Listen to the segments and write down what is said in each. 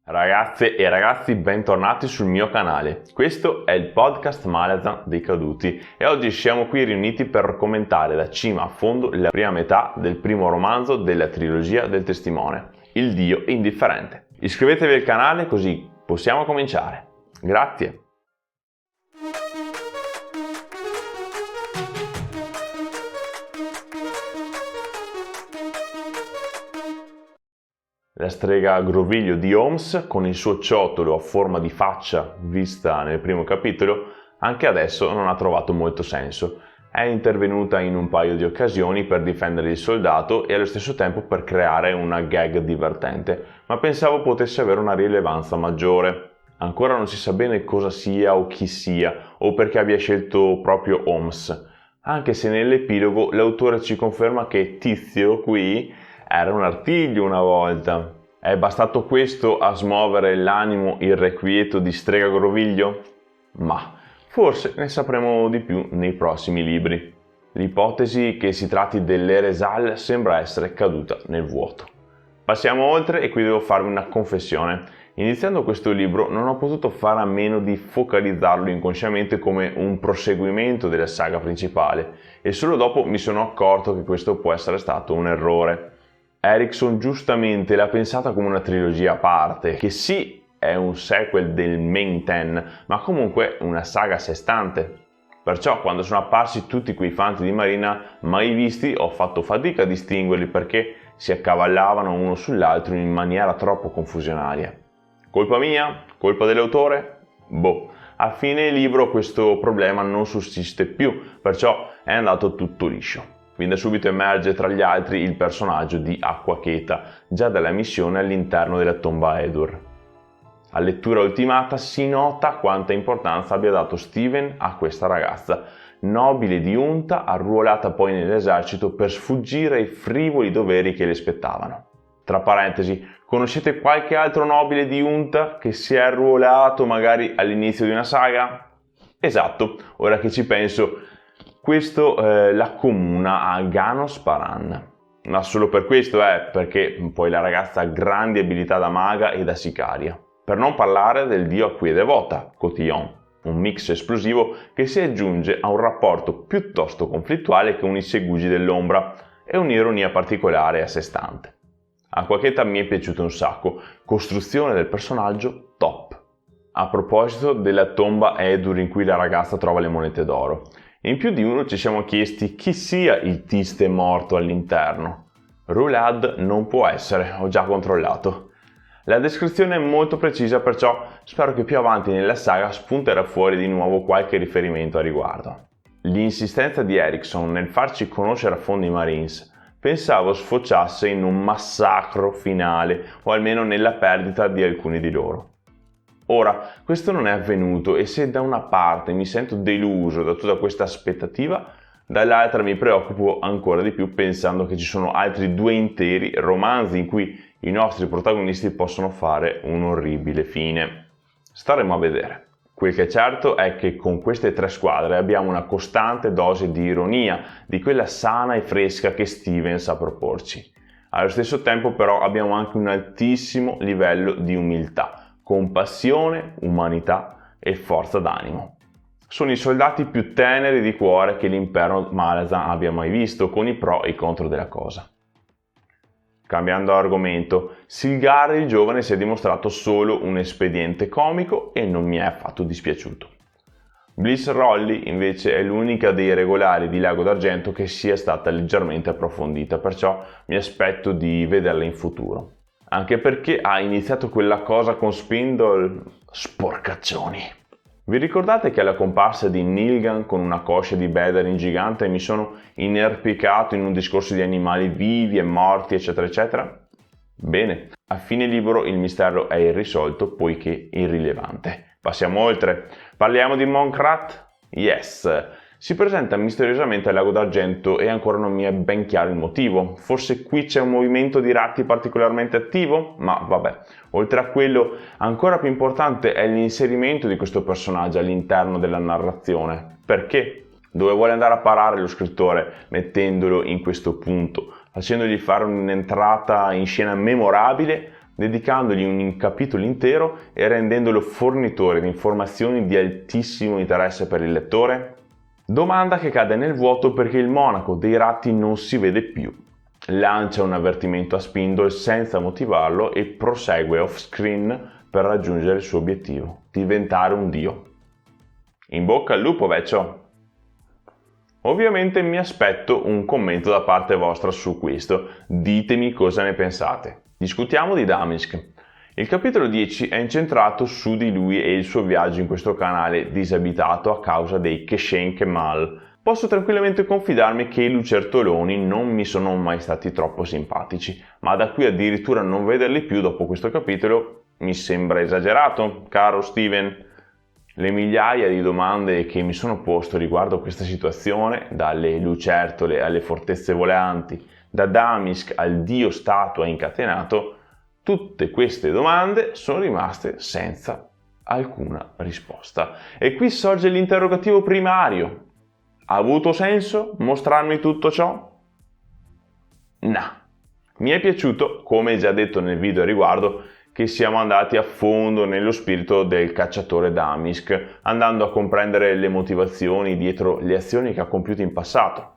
Ragazze e ragazzi, bentornati sul mio canale. Questo è il podcast Malazan dei caduti e oggi siamo qui riuniti per commentare da cima a fondo la prima metà del primo romanzo della trilogia del Testimone, Il Dio Indifferente. Iscrivetevi al canale così possiamo cominciare. Grazie. La strega Groviglio di Holmes, con il suo ciottolo a forma di faccia vista nel primo capitolo, anche adesso non ha trovato molto senso. È intervenuta in un paio di occasioni per difendere il soldato e allo stesso tempo per creare una gag divertente, ma pensavo potesse avere una rilevanza maggiore. Ancora non si sa bene cosa sia o chi sia, o perché abbia scelto proprio Holmes, anche se nell'epilogo l'autore ci conferma che Tizio qui era un artiglio una volta. È bastato questo a smuovere l'animo irrequieto di strega Groviglio? Ma forse ne sapremo di più nei prossimi libri. L'ipotesi che si tratti dell'Eresal sembra essere caduta nel vuoto. Passiamo oltre e qui devo farvi una confessione. Iniziando questo libro non ho potuto fare a meno di focalizzarlo inconsciamente come un proseguimento della saga principale e solo dopo mi sono accorto che questo può essere stato un errore. Erikson giustamente l'ha pensata come una trilogia a parte, che sì è un sequel del Main Ten, ma comunque una saga a sé stante. Perciò quando sono apparsi tutti quei fanti di Marina mai visti ho fatto fatica a distinguerli perché si accavallavano uno sull'altro in maniera troppo confusionaria. Colpa mia? Colpa dell'autore? Boh, a fine libro questo problema non sussiste più, perciò è andato tutto liscio. Fin da subito emerge tra gli altri il personaggio di Acqua Cheta, già dalla missione all'interno della tomba Edur. A lettura ultimata si nota quanta importanza abbia dato Steven a questa ragazza, nobile di Unta, arruolata poi nell'esercito per sfuggire ai frivoli doveri che le spettavano. Tra parentesi, conoscete qualche altro nobile di Unta che si è arruolato magari all'inizio di una saga? Esatto, ora che ci penso, questo l'accomuna a Ganos Paran, ma solo per questo perché poi la ragazza ha grandi abilità da maga e da sicaria. Per non parlare del dio a cui è devota, Cotillon, un mix esplosivo che si aggiunge a un rapporto piuttosto conflittuale che unisce i Gugi dell'ombra e un'ironia particolare a sé stante. Acqua Cheta mi è piaciuto un sacco, costruzione del personaggio top. A proposito della tomba Edur in cui la ragazza trova le monete d'oro, in più di uno ci siamo chiesti chi sia il tiste morto all'interno. Rulad non può essere, ho già controllato. La descrizione è molto precisa, perciò spero che più avanti nella saga spunterà fuori di nuovo qualche riferimento a riguardo. L'insistenza di Erikson nel farci conoscere a fondo i Marines pensavo sfociasse in un massacro finale o almeno nella perdita di alcuni di loro. Ora, questo non è avvenuto e se da una parte mi sento deluso da tutta questa aspettativa, dall'altra mi preoccupo ancora di più pensando che ci sono altri 2 interi romanzi in cui i nostri protagonisti possono fare un orribile fine. Staremo a vedere. Quel che è certo è che con queste 3 squadre abbiamo una costante dose di ironia, di quella sana e fresca che Steven sa proporci. Allo stesso tempo però abbiamo anche un altissimo livello di umiltà, compassione, umanità e forza d'animo. Sono i soldati più teneri di cuore che l'impero Malazan abbia mai visto, con i pro e i contro della cosa. Cambiando argomento, Silgar il giovane si è dimostrato solo un espediente comico e non mi è affatto dispiaciuto. Bliss Rolly invece è l'unica dei regolari di Lago d'Argento che sia stata leggermente approfondita, perciò mi aspetto di vederla in futuro. Anche perché ha iniziato quella cosa con Spindle sporcaccioni. Vi ricordate che alla comparsa di Nilgan con una coscia di Bedarin gigante mi sono inerpicato in un discorso di animali vivi e morti eccetera eccetera? Bene, a fine libro il mistero è irrisolto poiché irrilevante. Passiamo oltre. Parliamo di Monkrat? Yes! Si presenta misteriosamente al Lago d'Argento e ancora non mi è ben chiaro il motivo. Forse qui c'è un movimento di ratti particolarmente attivo? Ma vabbè. Oltre a quello, ancora più importante è l'inserimento di questo personaggio all'interno della narrazione. Perché? Dove vuole andare a parare lo scrittore mettendolo in questo punto, facendogli fare un'entrata in scena memorabile, dedicandogli un capitolo intero e rendendolo fornitore di informazioni di altissimo interesse per il lettore? Domanda che cade nel vuoto perché il monaco dei ratti non si vede più. Lancia un avvertimento a Spindle senza motivarlo e prosegue off-screen per raggiungere il suo obiettivo, diventare un dio. In bocca al lupo, vecchio! Ovviamente mi aspetto un commento da parte vostra su questo, ditemi cosa ne pensate. Discutiamo di Damisk. Il capitolo 10 è incentrato su di lui e il suo viaggio in questo canale disabitato a causa dei Keshen Kemal. Posso tranquillamente confidarmi che i lucertoloni non mi sono mai stati troppo simpatici, ma da qui addirittura non vederli più dopo questo capitolo mi sembra esagerato, caro Steven. Le migliaia di domande che mi sono posto riguardo questa situazione, dalle lucertole alle fortezze volanti, da Damisk al dio statua incatenato, tutte queste domande sono rimaste senza alcuna risposta. E qui sorge l'interrogativo primario. Ha avuto senso mostrarmi tutto ciò? No. Mi è piaciuto, come già detto nel video a riguardo, che siamo andati a fondo nello spirito del cacciatore Damisk, andando a comprendere le motivazioni dietro le azioni che ha compiuto in passato.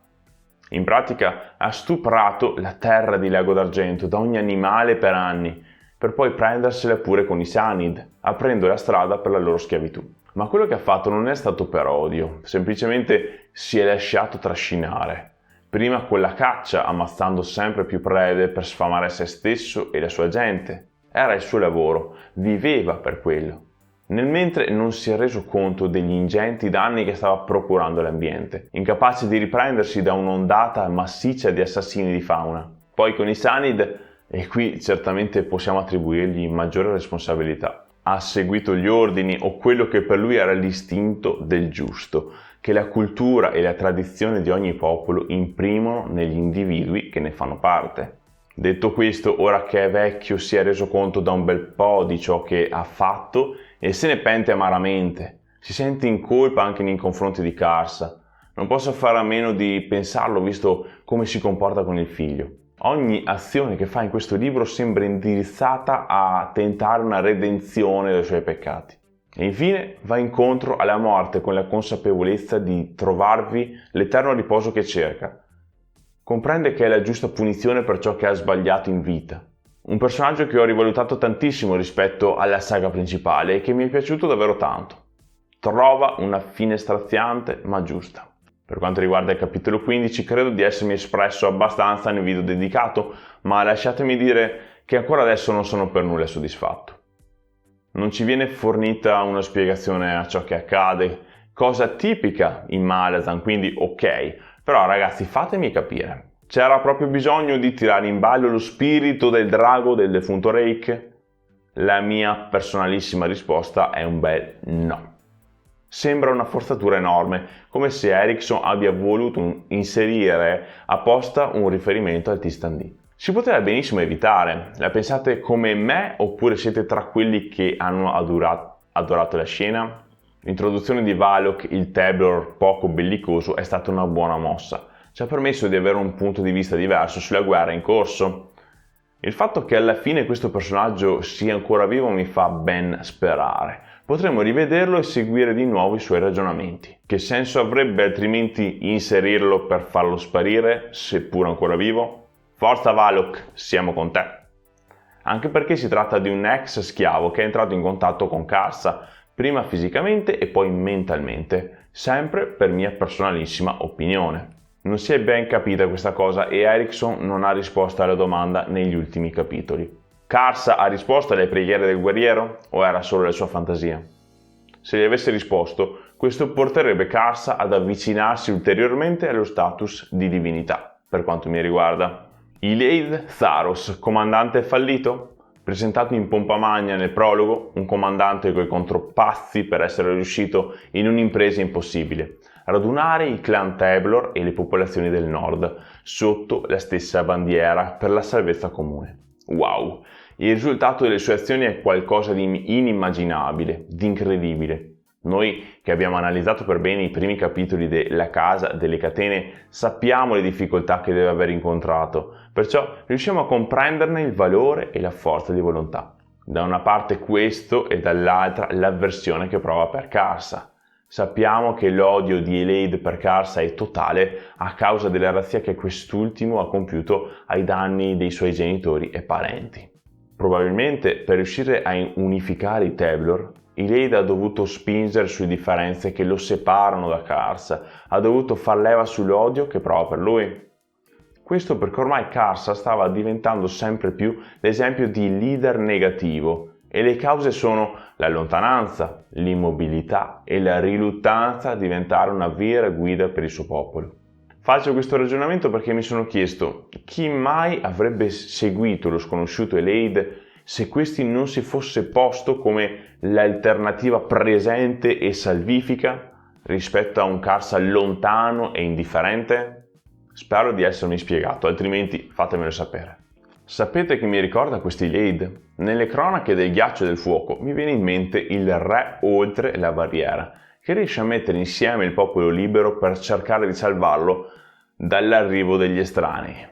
In pratica ha stuprato la terra di Lago d'Argento da ogni animale per anni, per poi prendersela pure con i Sanid, aprendo la strada per la loro schiavitù. Ma quello che ha fatto non è stato per odio, semplicemente si è lasciato trascinare. Prima con la caccia, ammazzando sempre più prede per sfamare se stesso e la sua gente. Era il suo lavoro, viveva per quello. Nel mentre non si è reso conto degli ingenti danni che stava procurando l'ambiente, incapace di riprendersi da un'ondata massiccia di assassini di fauna. Poi con i Sanid, e qui certamente possiamo attribuirgli maggiore responsabilità, ha seguito gli ordini o quello che per lui era l'istinto del giusto, che la cultura e la tradizione di ogni popolo imprimono negli individui che ne fanno parte. Detto questo, ora che è vecchio si è reso conto da un bel po' di ciò che ha fatto e se ne pente amaramente. Si sente in colpa anche nei confronti di Karsa. Non posso fare a meno di pensarlo visto come si comporta con il figlio. Ogni azione che fa in questo libro sembra indirizzata a tentare una redenzione dai suoi peccati. E infine va incontro alla morte con la consapevolezza di trovarvi l'eterno riposo che cerca. Comprende che è la giusta punizione per ciò che ha sbagliato in vita. Un personaggio che ho rivalutato tantissimo rispetto alla saga principale e che mi è piaciuto davvero tanto. Trova una fine straziante ma giusta. Per quanto riguarda il capitolo 15 credo di essermi espresso abbastanza nel video dedicato, ma lasciatemi dire che ancora adesso non sono per nulla soddisfatto. Non ci viene fornita una spiegazione a ciò che accade, cosa tipica in Malazan, quindi ok. Però ragazzi, fatemi capire, c'era proprio bisogno di tirare in ballo lo spirito del drago del defunto Reik? La mia personalissima risposta è un bel no. Sembra una forzatura enorme, come se Erikson abbia voluto inserire apposta un riferimento al Tistan D. Si poteva benissimo evitare, la pensate come me oppure siete tra quelli che hanno adorato la scena? L'introduzione di Valok, il Tablor poco bellicoso, è stata una buona mossa. Ci ha permesso di avere un punto di vista diverso sulla guerra in corso. Il fatto che alla fine questo personaggio sia ancora vivo mi fa ben sperare. Potremmo rivederlo e seguire di nuovo i suoi ragionamenti. Che senso avrebbe altrimenti inserirlo per farlo sparire, seppur ancora vivo? Forza Valok, siamo con te! Anche perché si tratta di un ex schiavo che è entrato in contatto con Karsa, prima fisicamente e poi mentalmente, sempre per mia personalissima opinione. Non si è ben capita questa cosa e Erikson non ha risposto alla domanda negli ultimi capitoli. Karsa ha risposto alle preghiere del guerriero o era solo la sua fantasia? Se gli avesse risposto, questo porterebbe Karsa ad avvicinarsi ulteriormente allo status di divinità, per quanto mi riguarda. Ileid Tharos, comandante fallito? Presentato in pompa magna nel prologo, un comandante coi contropassi per essere riuscito in un'impresa impossibile, radunare i clan Tablor e le popolazioni del nord sotto la stessa bandiera per la salvezza comune. Wow! Il risultato delle sue azioni è qualcosa di inimmaginabile, di incredibile. Noi che abbiamo analizzato per bene i primi capitoli della Casa delle Catene sappiamo le difficoltà che deve aver incontrato, perciò riusciamo a comprenderne il valore e la forza di volontà. Da una parte questo e dall'altra l'avversione che prova per Karsa. Sappiamo che l'odio di Elayde per Karsa è totale a causa della razzia che quest'ultimo ha compiuto ai danni dei suoi genitori e parenti. Probabilmente per riuscire a unificare i Teblor, Elayde ha dovuto spingere sulle differenze che lo separano da Karsa, ha dovuto far leva sull'odio che prova per lui. Questo perché ormai Karsa stava diventando sempre più l'esempio di leader negativo e le cause sono la lontananza, l'immobilità e la riluttanza a diventare una vera guida per il suo popolo. Faccio questo ragionamento perché mi sono chiesto chi mai avrebbe seguito lo sconosciuto Elayde se questi non si fosse posto come l'alternativa presente e salvifica rispetto a un Karsa lontano e indifferente? Spero di essermi spiegato, altrimenti fatemelo sapere. Sapete che mi ricorda questo Elayde? Nelle cronache del ghiaccio e del fuoco mi viene in mente il re oltre la barriera, che riesce a mettere insieme il popolo libero per cercare di salvarlo dall'arrivo degli estranei.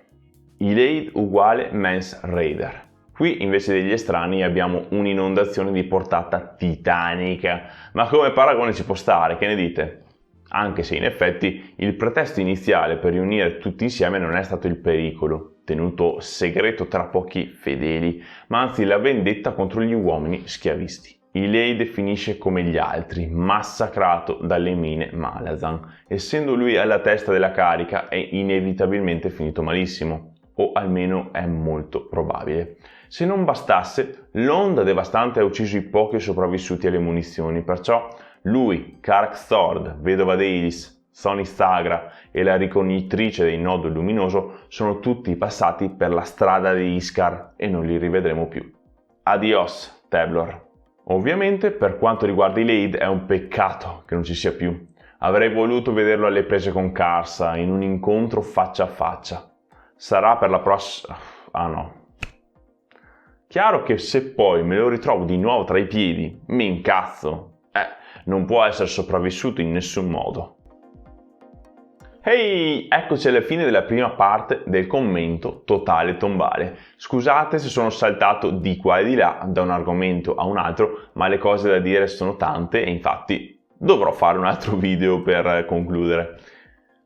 Elayde uguale Mance Rayder. Qui invece degli estranei abbiamo un'inondazione di portata titanica, ma come paragone ci può stare, che ne dite? Anche se in effetti il pretesto iniziale per riunire tutti insieme non è stato il pericolo, tenuto segreto tra pochi fedeli, ma anzi la vendetta contro gli uomini schiavisti. Elayde finisce come gli altri, massacrato dalle mine Malazan. Essendo lui alla testa della carica è inevitabilmente finito malissimo, o almeno è molto probabile. Se non bastasse, l'onda devastante ha ucciso i pochi sopravvissuti alle munizioni, perciò lui, Karak Thord, vedova Deilis, Sonny Sagra e la ricognitrice del nodo luminoso sono tutti passati per la strada di Iskar e non li rivedremo più. Adios, Teblor. Ovviamente, per quanto riguarda Elayde, è un peccato che non ci sia più. Avrei voluto vederlo alle prese con Karsa, in un incontro faccia a faccia. Sarà per la prossima... Ah no. Chiaro che se poi me lo ritrovo di nuovo tra i piedi, mi incazzo. Non può essere sopravvissuto in nessun modo. Ehi, eccoci alla fine della prima parte del commento totale tombale. Scusate se sono saltato di qua e di là da un argomento a un altro, ma le cose da dire sono tante e infatti dovrò fare un altro video per concludere.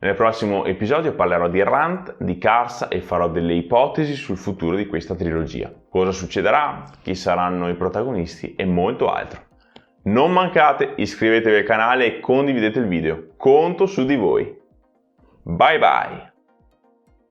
Nel prossimo episodio parlerò di Rand, di Karsa e farò delle ipotesi sul futuro di questa trilogia. Cosa succederà, chi saranno i protagonisti e molto altro. Non mancate, iscrivetevi al canale e condividete il video. Conto su di voi. Bye bye!